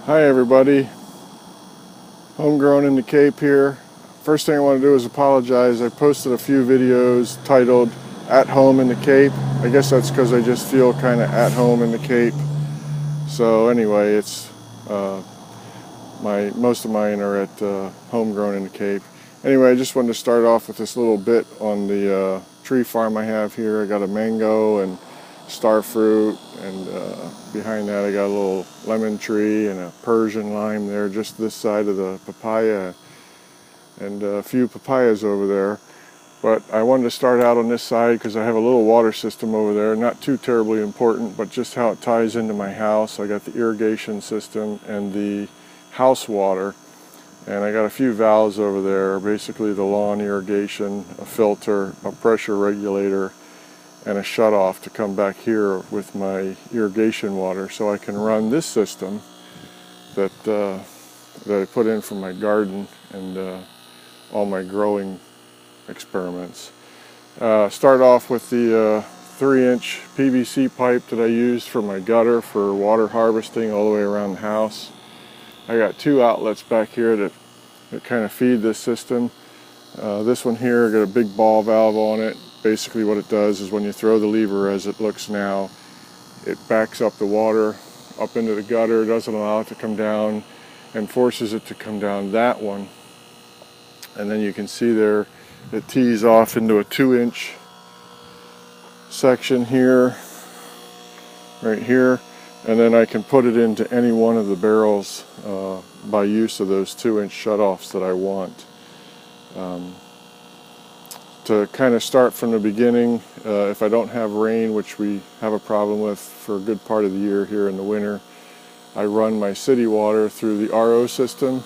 Hi everybody, Homegrown in the Cape here. First thing I want to do is apologize. I posted a few videos titled At Home in the Cape. I guess that's because I just feel kind of at home in the Cape. So anyway, it's most of mine are at Homegrown in the Cape. Anyway, I just wanted to start off with this little bit on the tree farm I have here. I got a mango and star fruit, and behind that I got a little lemon tree and a Persian lime there, just this side of the papaya, and a few papayas over there. But I wanted to start out on this side because I have a little water system over there, not too terribly important, but just how it ties into my house. I got the irrigation system and the house water, and I got a few valves over there, basically the lawn irrigation, a filter, a pressure regulator, and a shutoff to come back here with my irrigation water, so I can run this system that I put in from my garden and all my growing experiments. Start off with the 3-inch PVC pipe that I used for my gutter for water harvesting all the way around the house. I got 2 outlets back here that kind of feed this system. This one here got a big ball valve on it. Basically what it does is when you throw the lever as it looks now, it backs up the water up into the gutter, doesn't allow it to come down, and forces it to come down that one. And then you can see there it tees off into a 2-inch section here, right here, and then I can put it into any one of the barrels by use of those 2-inch shutoffs that I want. To kind of start from the beginning, if I don't have rain, which we have a problem with for a good part of the year here in the winter, I run my city water through the RO system.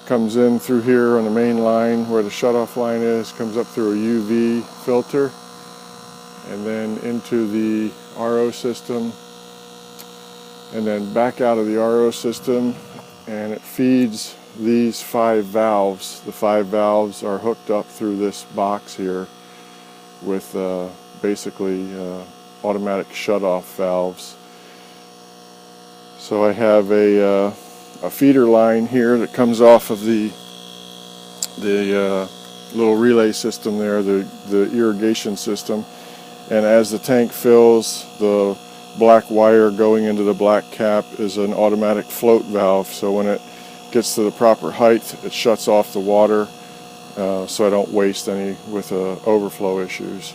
Comes in through here on the main line where the shutoff line is, comes up through a UV filter, and then into the RO system, and then back out of the RO system, and it feeds these 5 valves. The 5 valves are hooked up through this box here with basically automatic shutoff valves. So I have a feeder line here that comes off of the little relay system there, the irrigation system, and as the tank fills, the black wire going into the black cap is an automatic float valve, so when it gets to the proper height, it shuts off the water so I don't waste any with overflow issues.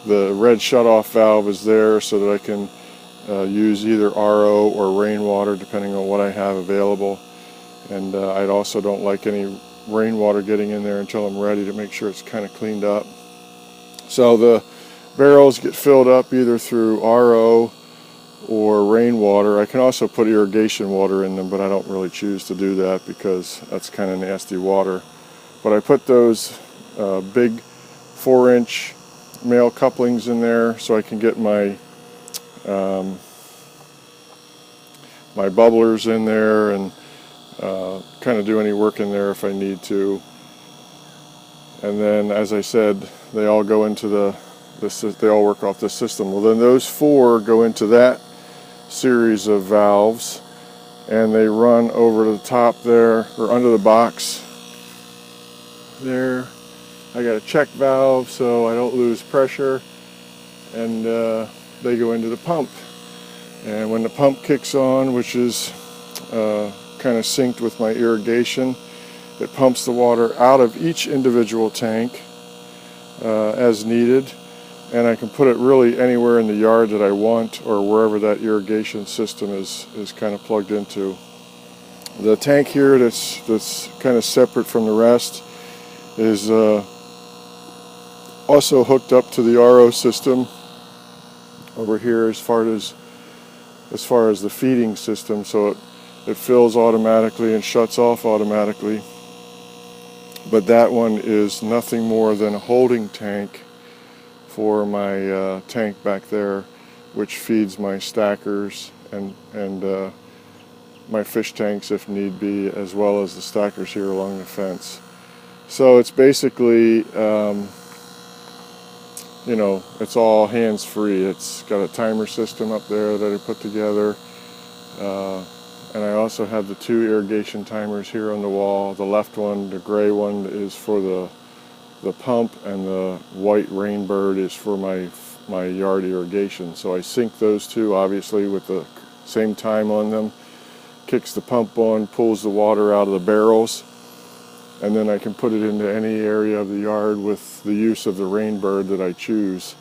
The red shutoff valve is there so that I can use either RO or rainwater depending on what I have available, and I also don't like any rainwater getting in there until I'm ready to make sure it's kind of cleaned up. So the barrels get filled up either through RO or rainwater. I can also put irrigation water in them, but I don't really choose to do that because that's kind of nasty water. But I put those big 4-inch male couplings in there so I can get my my bubblers in there and kind of do any work in there if I need to. And then, as I said, they all go into they all work off the system. Well, then those 4 go into that series of valves, and they run over to the top there, or under the box there. I got a check valve so I don't lose pressure, and they go into the pump. And when the pump kicks on, which is kind of synced with my irrigation, it pumps the water out of each individual tank as needed, and I can put it really anywhere in the yard that I want, or wherever that irrigation system is kind of plugged into. The tank here that's kind of separate from the rest is also hooked up to the RO system over here as far as the feeding system, so it fills automatically and shuts off automatically. But that one is nothing more than a holding tank for my tank back there, which feeds my stackers and my fish tanks if need be, as well as the stackers here along the fence. So it's basically you know, it's all hands-free. It's got a timer system up there that I put together. and I also have the 2 irrigation timers here on the wall. The left one, the gray one, is for the pump, and the white Rainbird is for my yard irrigation. So I sync those two, obviously, with the same time on them. Kicks the pump on, pulls the water out of the barrels, and then I can put it into any area of the yard with the use of the Rainbird that I choose.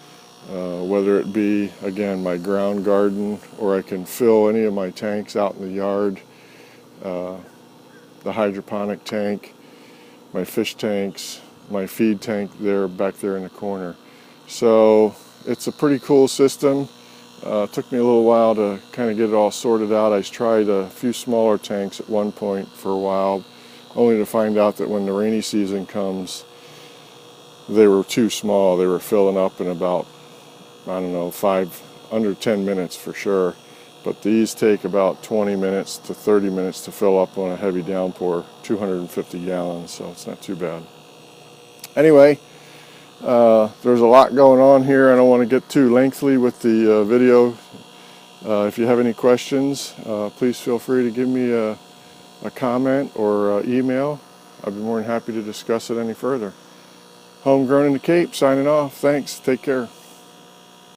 Whether it be, again, my ground garden, or I can fill any of my tanks out in the yard, the hydroponic tank, my fish tanks, my feed tank there, back there in the corner. So it's a pretty cool system. Took me a little while to kind of get it all sorted out. I tried a few smaller tanks at one point for a while, only to find out that when the rainy season comes, they were too small. They were filling up in about, I don't know, under 10 minutes for sure. But these take about 20 minutes to 30 minutes to fill up on a heavy downpour, 250 gallons, so it's not too bad. Anyway, there's a lot going on here. I don't want to get too lengthy with the video. If you have any questions, please feel free to give me a comment or email. I'd be more than happy to discuss it any further. Homegrown in the Cape, signing off. Thanks. Take care.